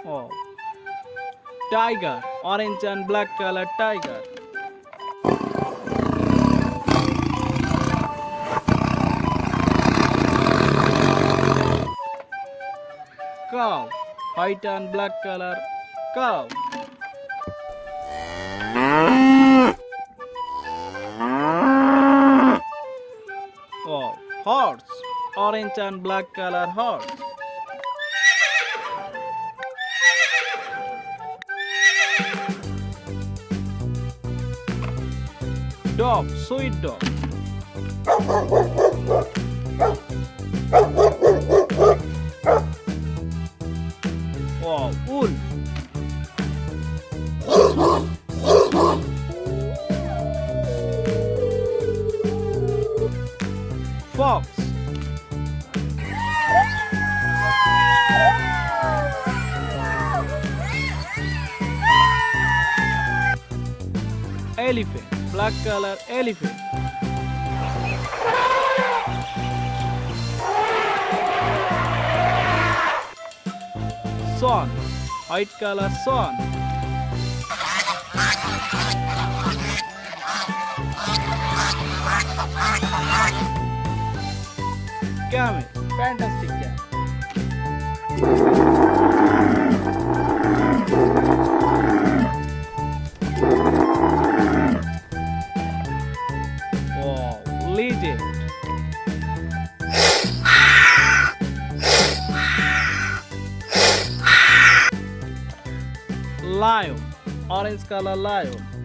Oh, tiger, orange and black color tiger. Cow, white and black color cow. Oh, horse, orange and black color horse. Dog, sweet dog. Oh, wolf. Fox. Elephant, black color elephant. Swan, white color swan. Camel, fantastic camel. Wow, legend. Lion, orange color lion.